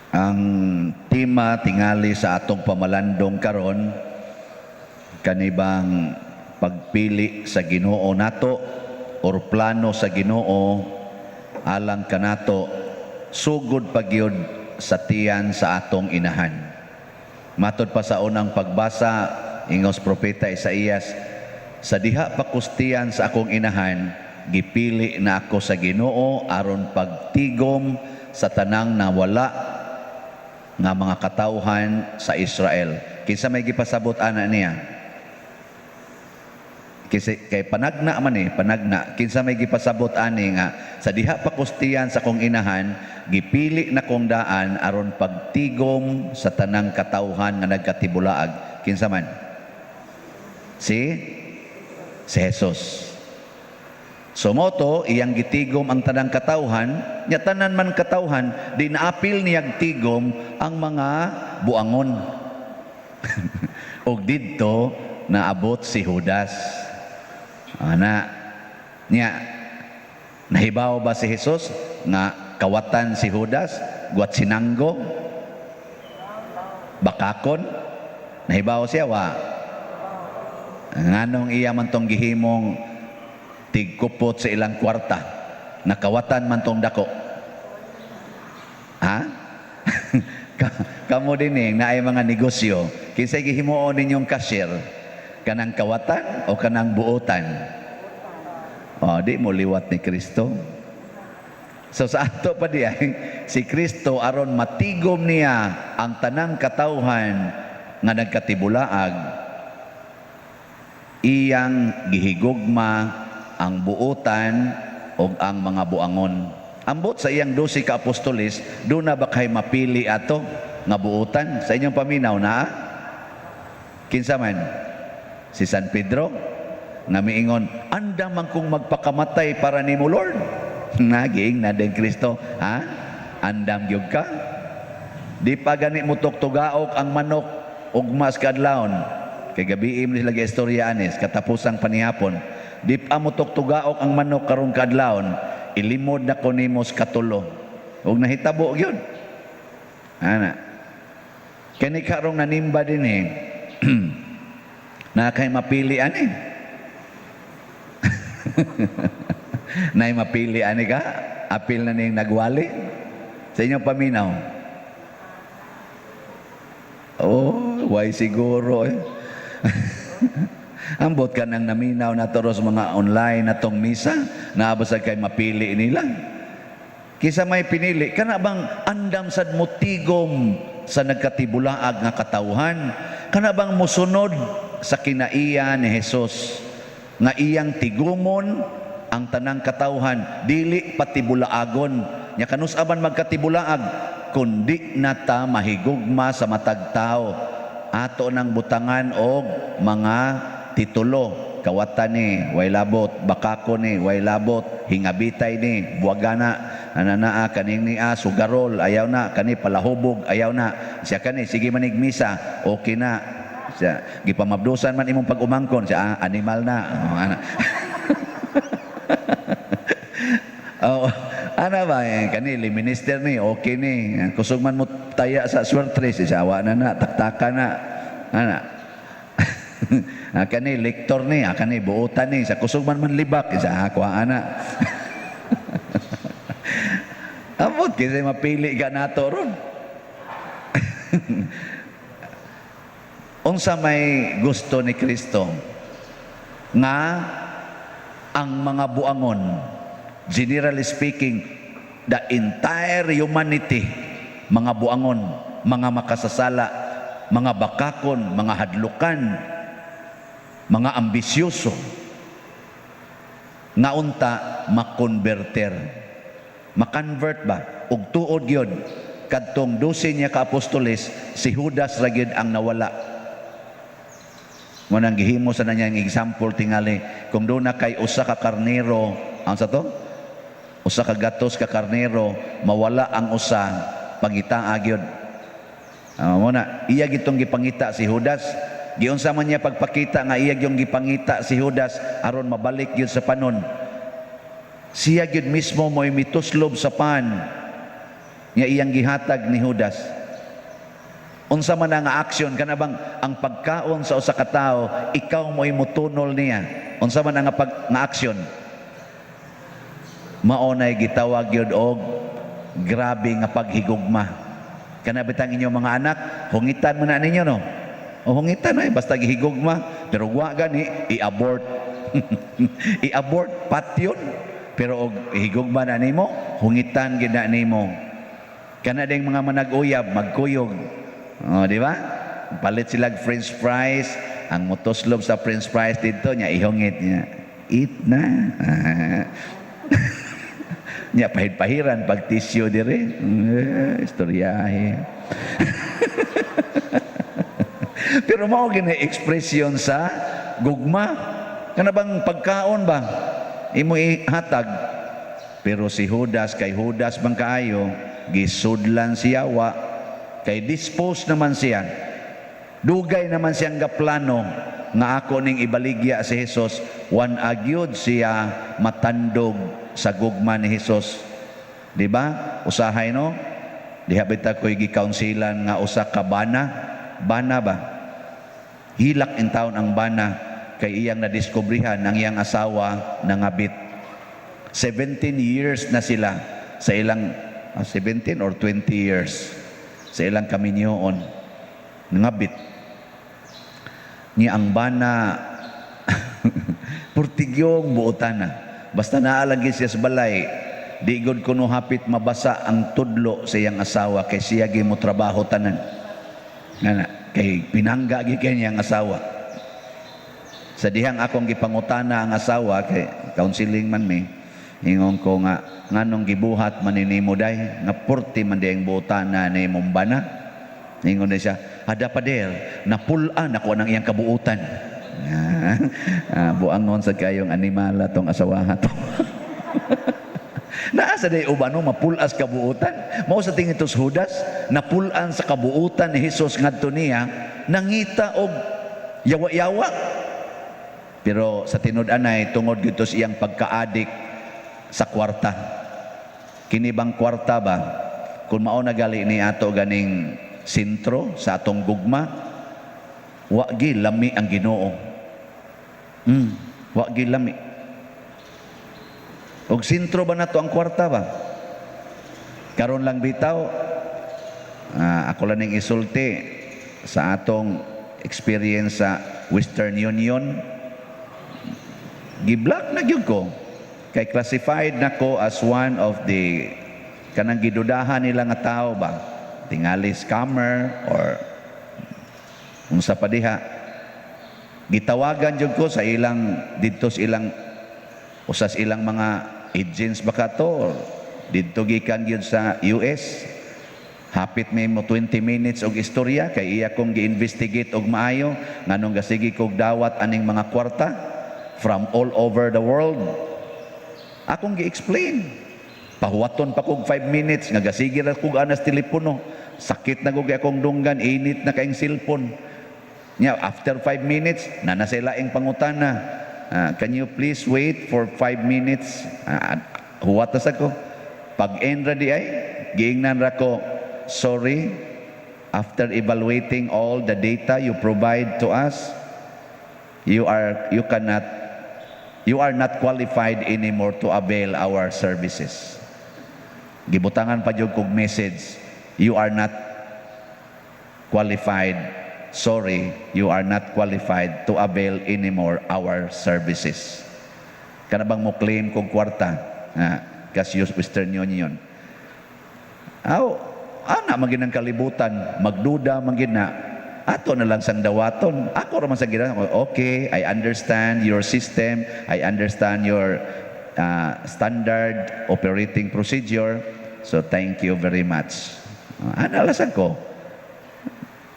Ang tema tingali sa atong pamalandong karon kanibang pagpili sa Ginoo nato or plano sa Ginoo alang kanato sugod pagyud sa tiyan sa atong inahan. Matod pa sa unang pagbasa ingos propeta Isaías, sa diha pakustiyan sa akong inahan, gipili na ako sa Ginoo aron pagtigom sa tanang nawala nga mga katawhan sa Israel. Kinsa may gipasabot ana niya? Kay panagna man panagna. Kinsa may gipasabot ani nga sa diha pakustiyan sa kong inahan, gipili na kong daan aron pagtigom sa tanang katawhan nga nagkatibulaag. Kinsa man? Si Jesus. Sumoto iyang gitigom ang tanang katawhan, nya tanan man katawhan di naapil niyag tigom ang mga buangon. Og didto naabot si Judas. Ana nya nahibaw ba si Jesus nga kawatan si Judas, guwat sinanggo, bakakon? Nahibaw siya wa? Nganong iya man tong gihimong tigkupot sa ilang kwarta, nakawatan man tong dako. Ha? Kamo din na ay mga negosyo, kinsay gihimuon ninyong cashier, kanang kawatan o kanang buotan? O, di mo liwat ni Kristo. So sa ato pa di ay, si Kristo aron matigom niya ang tanang katawhan nga nagkatibulaag, iyang gihigugma ang buotan o ang mga buangon. Ambot sa iyang 12 ka apostoles, doon na ba kay mapili ato nga buotan? Sa inyong paminaw na? Kinsa man? Si San Pedro? Nga miingon, anda man kung magpakamatay para ni mo, Lord. Naging na din Kristo. Ha? Andam gyud ka? Di pa gani mo tuktugaok ang manok ugmas kadlawon. Kay gabiim nila giistoryaanes, katapusang panihapon. Di pa mo tuktugaok ang manok karong kadlawon, ilimod na ko nimos katulo. Huwag nahitabo yun. Ana. Kani karong nanimba din na kay mapili ani. Nay mapili ani ka? Apil na ning nagwali? Sa inyong paminaw? Oh, why siguro Ambot ka nang naminaw na toros mga online na tong misa, naabasag kay mapili nila. Kisa may pinili, kana bang andam sad mo tigom sa nagkatibulaag nga katawhan? Kana bang musunod sa kinaiya ni Jesus nga iyang tigumon ang tanang katawhan, dili patibulaagon. Nya kanus-aban magkatibulaag, kundi nata mahigugma sa matag tao. Ato nang butangan og mga titulo, kawatan ni way labot, bakako ni way labot, hingabitay ni buwagana, ananaa kaning ni sugarol ayaw na, kani palahubog ayaw na, siya kani sige manig misa okay na, siya gipamabdusan man imong pag-umangkon siya animal na. Oh, ana ba kanili minister ni okay ni kusog man mo taya sa swertres siya awa na taktaka na ana. Kani lektor ni kani buotan ni sa kusog man libak sa ako ana. Amot kasi mapili ka nato ron. Unsa may gusto ni Kristo nga ang mga buangon, generally speaking, the entire humanity, mga buangon, mga makasasala, mga bakakon, mga hadlukan, mga ambisyoso, nga unta makonverter. Makonvert ba? Ug tuod yun, kadtong 12 niya ka apostoles, si Judas ra gyud ang nawala. Mo nang gihimo sa nanyang example tingali, kung doon na kay usa ka karnero, ang sa to? Usa ka gatos ka karnero, mawala ang usa, pangita agyod. Muna, iya gitong gipangita si Judas. Giunsa man niya pagpakita nga iya yung gipangita si Judas aron mabalik gyud sa panon. Siya gyud mismo mo'y mituslob sa pan Nga iyang gihatag ni Judas. Unsa man nga aksyon kana bang ang pagkaon sa usa ka tawo ikaw mo'y mutunol niya. Unsa man nga nga aksyon? Mao nay gitawag gyud og grabe nga paghigugma. Kana bitang inyong mga anak, hungitan man na ninyo no. O hungitan ay basta gihigugma, pero wa gani i-abort. I-abort patyon. Pero og higugma na nimo, hungitan gid na nimo. Kana ding mga manag-uyab, magkuyog. O, di ba? Palit sila french fries, ang motoslob sa french fries dito niya ihungit niya. Eat na. Niya pahid-pahiran pag tissue dire. Istoryahe. Pero mao gina ekspresyon sa gugma. Kana bang pagkaon ba? Imo ihatag. Pero si Judas kay Judas bang kaayo, gisudlan siya wa kay dispose naman siya. Dugay naman siyang gaplano nga ako ning ibaligya si Jesus, wan agyud siya matandog sa gugma ni Jesus. Di ba? Usahay no? Diha bita ko'y gikaunsilan nga usa ka bana. Bana ba? Hilak in taon ang bana kay iyang nadiskubrihan ang iyang asawa nangabit. 17 years na sila sa ilang 17 or 20 years sa ilang kaminyoon nangabit. Ni ang bana purtigyong buotana. Basta naalagi siya sa balay, di gud kuno hapit mabasa ang tudlo sa iyang asawa kay siya gi mo trabaho tanan. Nga kay pinangga gi kay niyang asawa. Sa dihang akong gipangutana ang asawa kay counseling man mi, ingon ko nga nganong gibuhat man nimo day nga purti man diyang buotana ni mong bana. Ingon na siya, ada pader, napulaan ako ng iyang kabuutan. Buangon sa kayong animala tong asawaha to. Naasa day ubano mapulas kabuutan. Mao sa tingin tos Judas, napulan sa kabuutan ni Jesus ngadto niya, nangita og yawa-yawa. Pero sa tinud-anay tungod gito siyang pagkaadik sa kwarta. Kini bang kwarta ba? Kung mao na gali ni ato ganing sentro sa atong gugma, wa gi lami ang Ginoo. Wa gi lami. Og sentro ba nato ang kwarta ba? Karon lang bitaw, ako lang ning isulti sa atong experience sa Western Union. Gi-block na gyud ko. Kay classified nako as one of the kanang gidudahan nila nga tao ba? Tingali scammer or unsa pa diha. Gitawagan jud ko sa ilang didto sa ilang usas ilang mga agents baka to didto gikan gyud sa US. Hapit may mo 20 minutes og istorya kay iya kong gi-investigate og maayo nganong gasigi kog dawat aning mga kwarta from all over the world. Akong gi-explain. Pahuwaton pa kog 5 minutes nga gasigi ra kog anas telepono. Sakit na kog akong dunggan, init na kaing cellphone. Nya after 5 minutes na sila ing pangutana. Can you please wait for 5 minutes? Huwatas ako. Pag end ra di ay giingnan ra ko, sorry, after evaluating all the data you provide to us, you are not qualified anymore to avail our services. Gibutangan pa jud kog message, you are not qualified. Sorry, you are not qualified to avail anymore our services. Kana bang mo claim kog kwarta? Cassius Western Union. Ana magin ang kalibutan, magduda magin na. Ato na lang sang dawaton. Ako ra man sa gina, okay, I understand your system, I understand your standard operating procedure. So thank you very much. Analasan ko.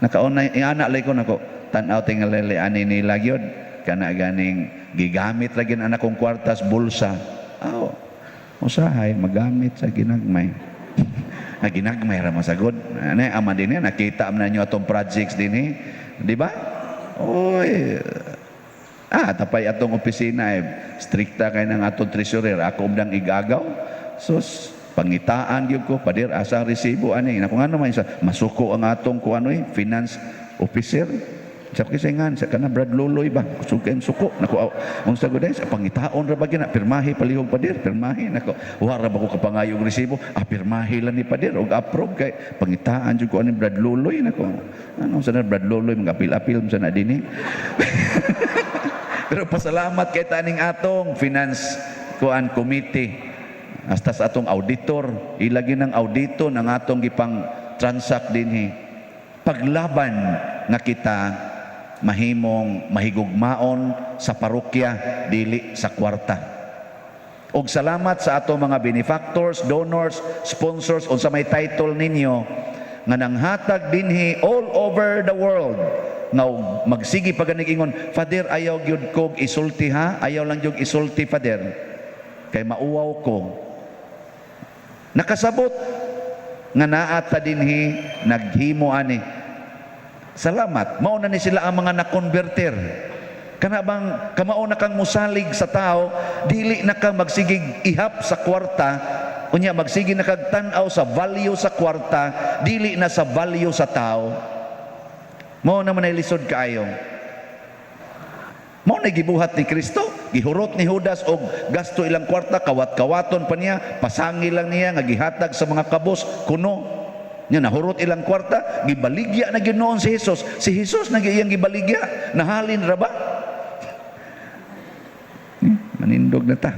Nakauna anak lay ko nako tan-aw tingali ani nila gyud kana ganing gigamit ra gid anak kong kwartas bulsa. Usahay magamit sa ginagmay. Ginagmay ra masagod. Ani ama dinhi nakita man ninyo atong projects dinhi, di ba? Oy. Tapay atong opisina strikta kay nang atong treasurer, ako umdang igagaw. Sus, pangitaan gyud ko, pader asa resibo ani. Nako ngano man sa masuko ang atong kuano finance officer. Sa kisingan sa kana Brad Loloy ba suken suko nako unsa gud sa pangitaon ra ba gina pirmahi palihog pader pirmahi nako wala ba ko kapangayong resibo pirmahi lang ni pader og approve kay pangitaan jud ko ani Brad Loloy nako ano sa Brad Loloy magapil-apil sa na dinhi. Pero pasalamat kay taning atong finance kuan committee hasta sa atong auditor ilagi ng audito ng atong gipang transact dinhi paglaban nga kita mahimong mahigugmaon sa parokya dili sa kwarta. Og salamat sa ato mga benefactors, donors, sponsors unsa may title ninyo nga nanghatag dinhi all over the world. Nga magsigi pa ganing ingon, Father ayaw gyud kog isulti ha, ayaw lang gyud isulti Father. Kay mauwaw ko. Nakasabot nga naa ta dinhi naghimo ani. Salamat. Mao na ni sila ang mga nakonverter. Kana bang kamao na kang musalig sa tao, dili na kang magsigig ihap sa kwarta, unya magsigi na kag tan-aw sa value sa kwarta, dili na sa value sa tao. Mao naman ay lisod kaayo. Mao na gibuhat ni Kristo, gihurot ni Judas og gasto ilang kwarta, kawat-kawaton pa niya, pasangi lang niya nga gihatag sa mga kabos kuno. Nya nahurot ilang kwarta, gibaligya na ginoon si Jesus. Si Jesus na iyang gibaligya, nahalin ra ba? Manindog na ta.